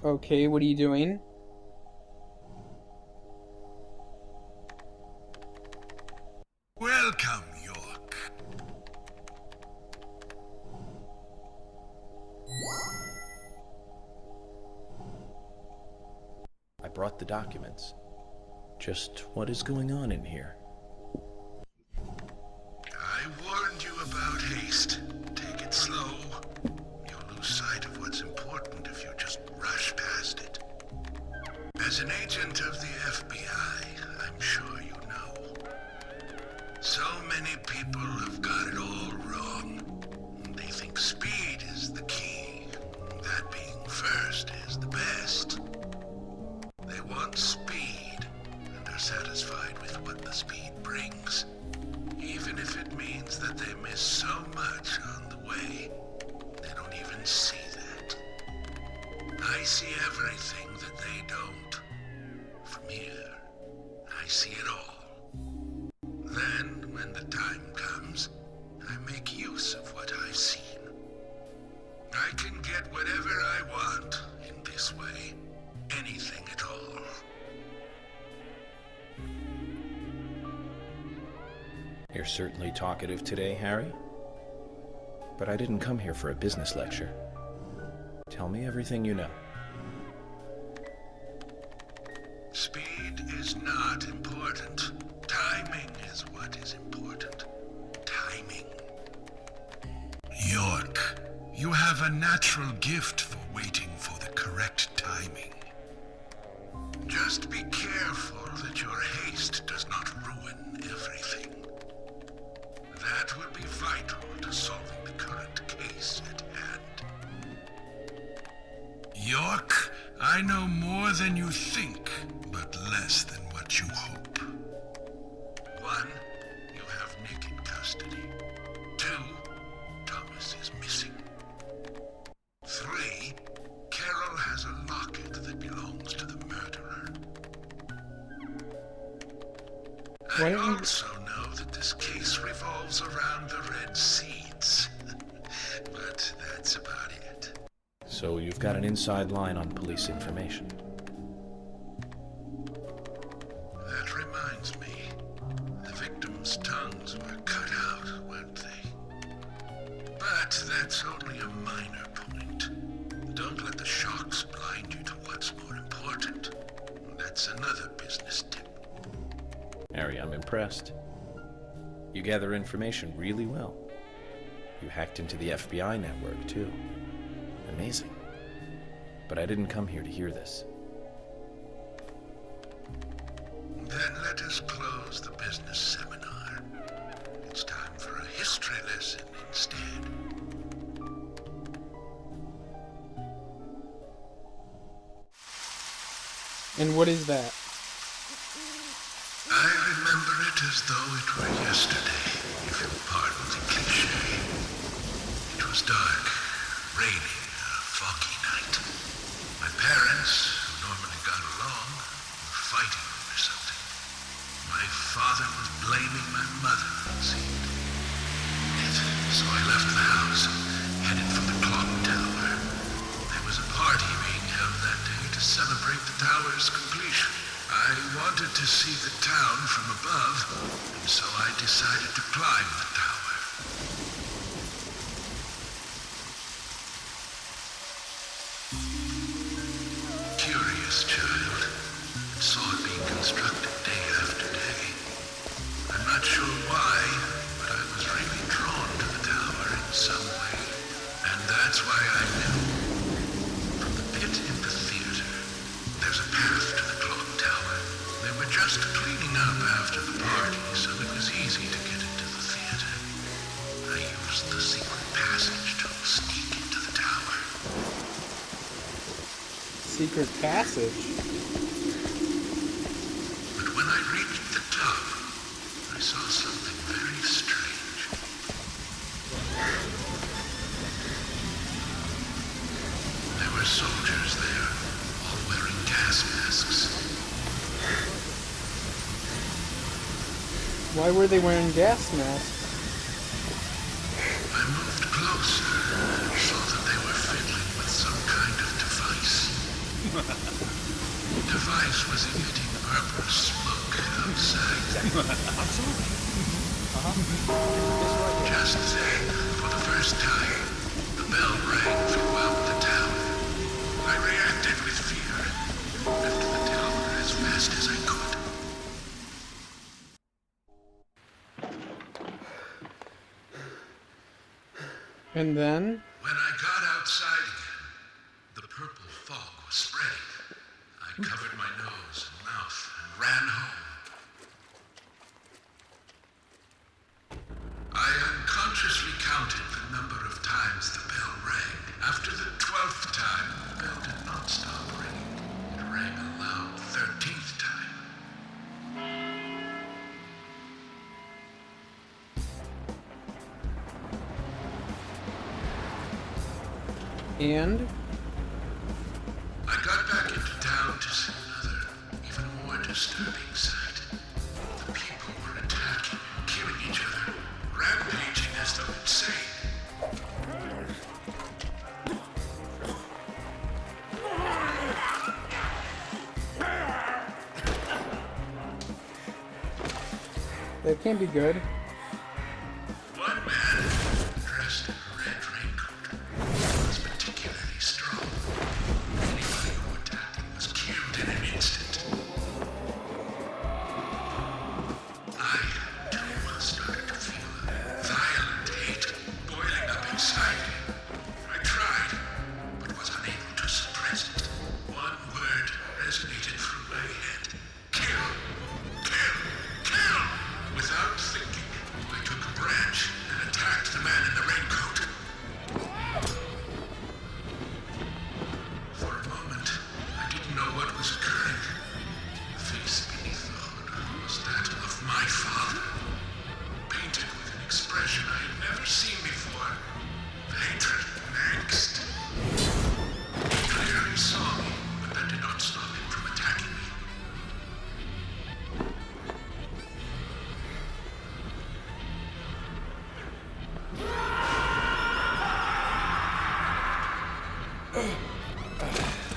Okay, what are you doing? Welcome, York. I brought the documents. Just what is going on in here? I warned you about haste. Take it slow. You'll lose sight of what's important if you just rush past it. As an agent of the FBI, I'm sure you know. So many people have got it all wrong. They think speed is the key. That being first is the best. They want speed, and are satisfied with what the speed brings. Even if it means that they miss so much on the way, they don't even see that. I see everything that they don't. From here, I see it all. Then, when the time comes, I make use of what I've seen. I can get whatever I want in this way. Anything at all. You're certainly talkative today, Harry. But I didn't come here for a business lecture. Tell me everything you know. Speed is not important. Timing is what is important. Timing. York, you have a natural gift for waiting for the correct timing. Just be careful that your haste does not ruin everything. That will be vital to solving the current case at hand. York, I know more than you think, but less than what you hope. 1, you have Nick in custody. 2, Thomas is missing. 3, Carol has a locket that belongs to the murderer. I also know that this case revolves around the red seeds. But that's about it. So you've got an inside line on police information. That reminds me. The victims' tongues were cut out, weren't they? But that's only a minor point. Don't let the shocks blind you to what's more important. That's another business tip. Harry, I'm impressed. You gather information really well. You hacked into the FBI network, too. Amazing. But I didn't come here to hear this. Then let us close the business seminar. It's time for a history lesson instead. And what is that? I remember it as though it were yesterday, if you'll pardon the cliché. It was dark, raining, a foggy night. My parents, who normally got along, were fighting over something. My father was blaming my mother, it seemed. So I left the house, headed for the clock tower. There was a party being held that day to celebrate the tower's completion. I wanted to see the town from above, and so I decided to climb the tower. Curious child, and saw it being constructed day after day. I'm not sure why, but I was really drawn to the tower in some way, and that's why I knew. From the pit in the theater, there's a path to the clock tower. They were just cleaning up after the party, so it was easy to get into the theater. I used the secret passage to sneak into the tower. Secret passage? But when I reached the top, I saw something very strange. There were soldiers there, all wearing gas masks. Why were they wearing gas masks? I moved closer and saw that they were fiddling with some kind of device. Just then, for the first time, the bell rang throughout the town. I reacted with fear, left the tower as fast as I could. And then? When I got outside again, the purple fog was spreading. I covered my nose and mouth and ran home. I unconsciously counted the number of times the bell rang. After the 12th time, the bell did not stop ringing. It rang a loud 13th time. And? I got back into town to see another, even more disturbing sight. The people were attacking and killing each other, rampaging as though insane. That can't be good. One man, dressed in a red raincoat, was particularly strong. Anybody who attacked him was killed in an instant. I, too, started to feel a violent hate boiling up inside me. I tried, but was unable to suppress it. One word resonated through my head. Kill! Kill! Kill! Without thinking, I took a branch and attacked the man in the raincoat. For a moment, I didn't know what was occurring. The face beneath the hood was that of my father, painted with an expression I had never seen before. Hatred and angst. He clearly saw me, but that did not stop him from attacking me.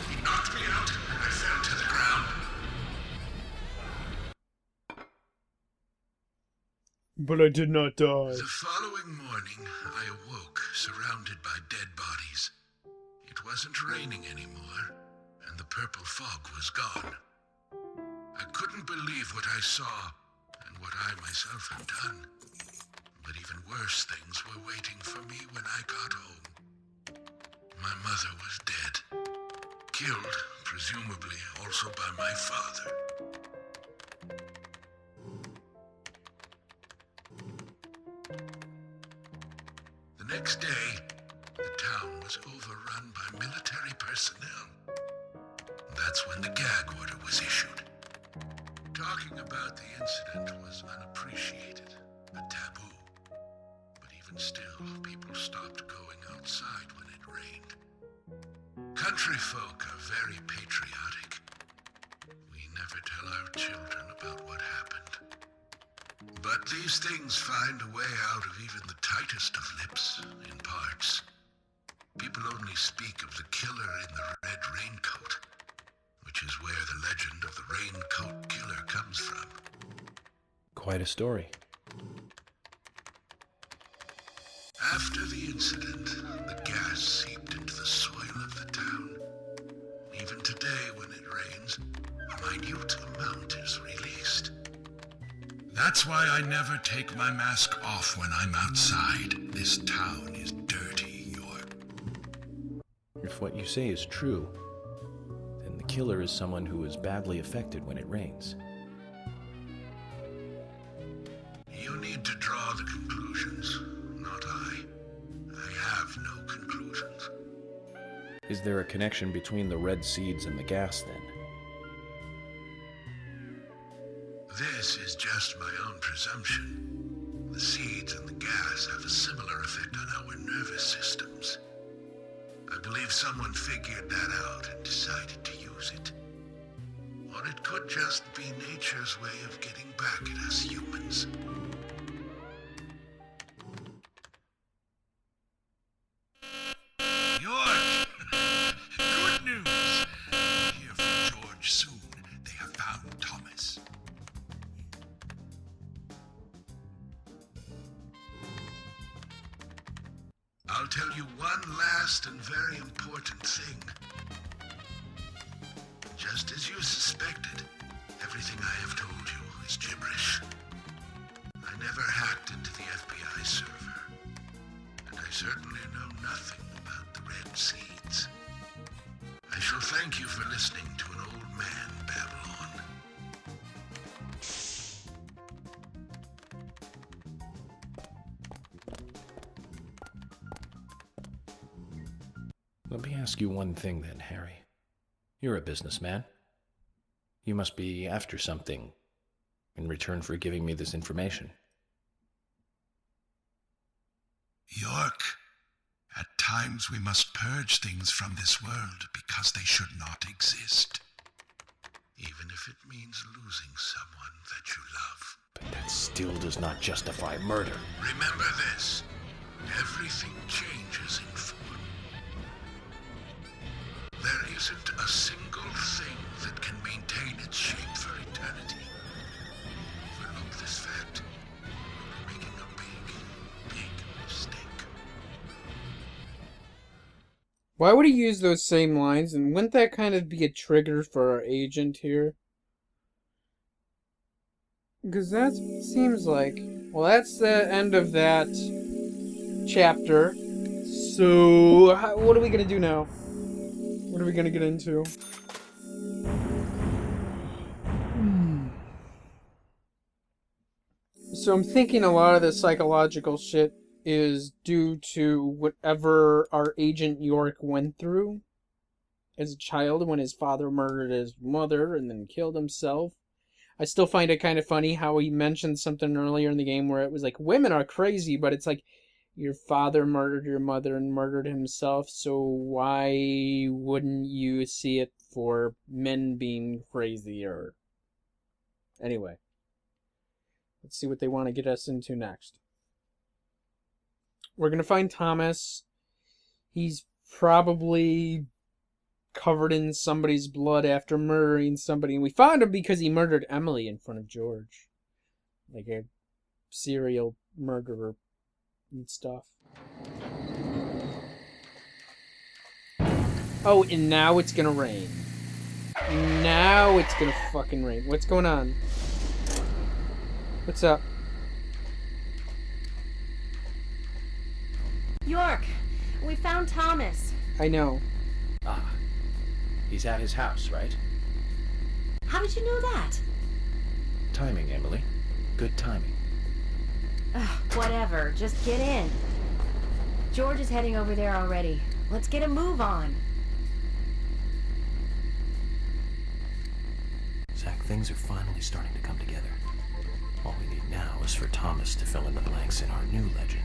He knocked me out, and I fell to the ground. But I did not die. The following morning, I awoke, surrounded by dead bodies. It wasn't raining anymore, and the purple fog was gone. I couldn't believe what I saw, and what I myself had done. But even worse things were waiting for me when I got home. My mother was dead. Killed, presumably also by my father. The next day, the town was overrun by military personnel. That's when the gag order was issued. Talking about the incident was unappreciated, a taboo. But even still, people stopped going outside when it rained. Country folk are very patriotic. We never tell our children about what happened. But these things find a way out of even the tightest of lips, in parts. People only speak of the killer in the red raincoat, which is where the legend of the raincoat killer comes from. Quite a story. After the incident, the gas seeped into the soil of the town. Even today, when it rains, a minute amount is released. That's why I never take my mask off when I'm outside. This town is dirty, York. If what you say is true, then the killer is someone who is badly affected when it rains. You need to draw the conclusions, not I. I have no conclusions. Is there a connection between the red seeds and the gas, then? This is just my own presumption. The seeds and the gas have a similar effect on our nervous systems. I believe someone figured that out and decided to use it. Or it could just be nature's way of getting back at us humans. York! Good news! Hear from George soon. They have found Thomas. you one last and very important thing. Just as you suspected, everything I have told you is gibberish. I never hacked into the FBI server, and I certainly know nothing about the red seeds. I shall thank you for listening to an old man babble on. Let me ask you one thing then, Harry. You're a businessman. You must be after something in return for giving me this information. York, at times we must purge things from this world because they should not exist. Even if it means losing someone that you love. But that still does not justify murder. Remember this. Everything changes in form. There isn't a single thing that can maintain its shape for eternity. Overlook this fact, you'll be making a big, big mistake. Why would he use those same lines? And wouldn't that kind of be a trigger for our agent here? Because that seems like... Well, that's the end of that chapter. So, what are we going to do now? What are we going to get into? So I'm thinking a lot of the psychological shit is due to whatever our Agent York went through as a child when his father murdered his mother and then killed himself. I still find it kind of funny how he mentioned something earlier in the game where it was like, women are crazy, but it's like, your father murdered your mother and murdered himself, so why wouldn't you see it for men being crazier? Anyway, let's see what they want to get us into next. We're going to find Thomas. He's probably covered in somebody's blood after murdering somebody. And we found him because he murdered Emily in front of George. Like a serial murderer and stuff. Oh, and now it's going to rain. Now it's going to fucking rain. What's going on? What's up? York, we found Thomas. I know. Ah, he's at his house, right? How did you know that? Timing, Emily. Good timing. Ugh, whatever, just get in. George is heading over there already. Let's get a move on. Zach, things are finally starting to come together. All we need now is for Thomas to fill in the blanks in our new legend.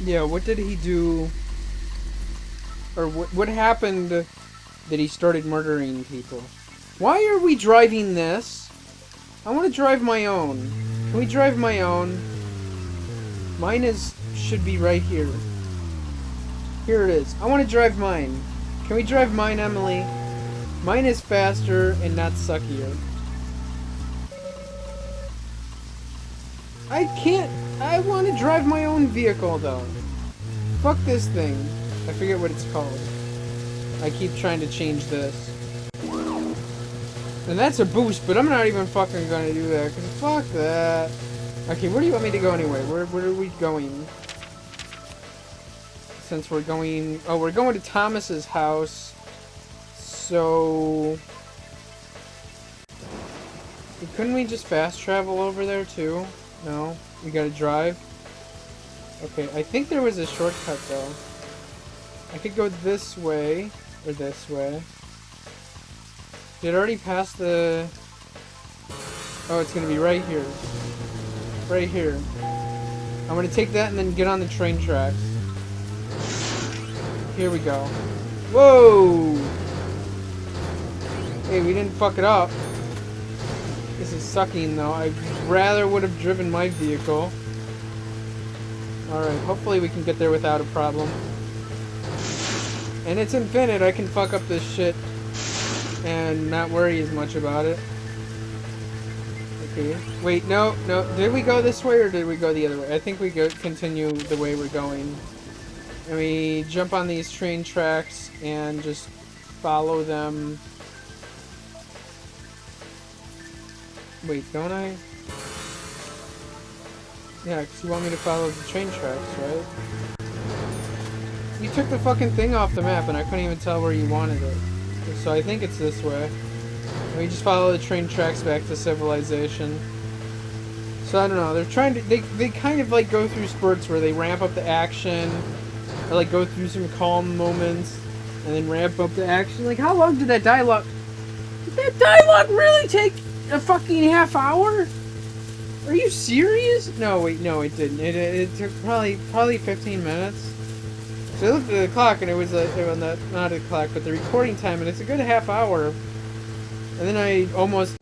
Yeah, what did he do? Or what happened that he started murdering people? Why are we driving this? I want to drive my own. Can we drive my own? Mine should be right here. Here it is. I want to drive mine. Can we drive mine, Emily? Mine is faster and not suckier. I can't. I want to drive my own vehicle, though. Fuck this thing. I forget what it's called. I keep trying to change this. And that's a boost, but I'm not even fucking gonna do that, because fuck that. Okay, where do you want me to go anyway? Where are we going? Since we're going... Oh, we're going to Thomas's house. So... Couldn't we just fast travel over there, too? No? We gotta drive? Okay, I think there was a shortcut, though. I could go this way, or this way. Did it already pass the... Oh, it's gonna be right here. Right here. I'm gonna take that and then get on the train tracks. Here we go. Whoa! Hey, we didn't fuck it up. This is sucking, though. I rather would have driven my vehicle. Alright, hopefully we can get there without a problem. And it's infinite. I can fuck up this shit and not worry as much about it. copy. Wait, no. Did we go this way or did we go the other way? I think we continue the way we're going. And we jump on these train tracks and just follow them. Wait, don't I? Yeah, because you want me to follow the train tracks, right? You took the fucking thing off the map and I couldn't even tell where you wanted it. So I think it's this way. And we just follow the train tracks back to civilization. So I don't know, they're trying to, they kind of like go through spurts where they ramp up the action, or like go through some calm moments, and then ramp up the action. Like, how long did that dialogue really take a fucking half hour? Are you serious? No, wait, no, it didn't. It took probably 15 minutes. So I looked at the clock and it was not a clock, but the recording time, and it's a good half hour. And then I almost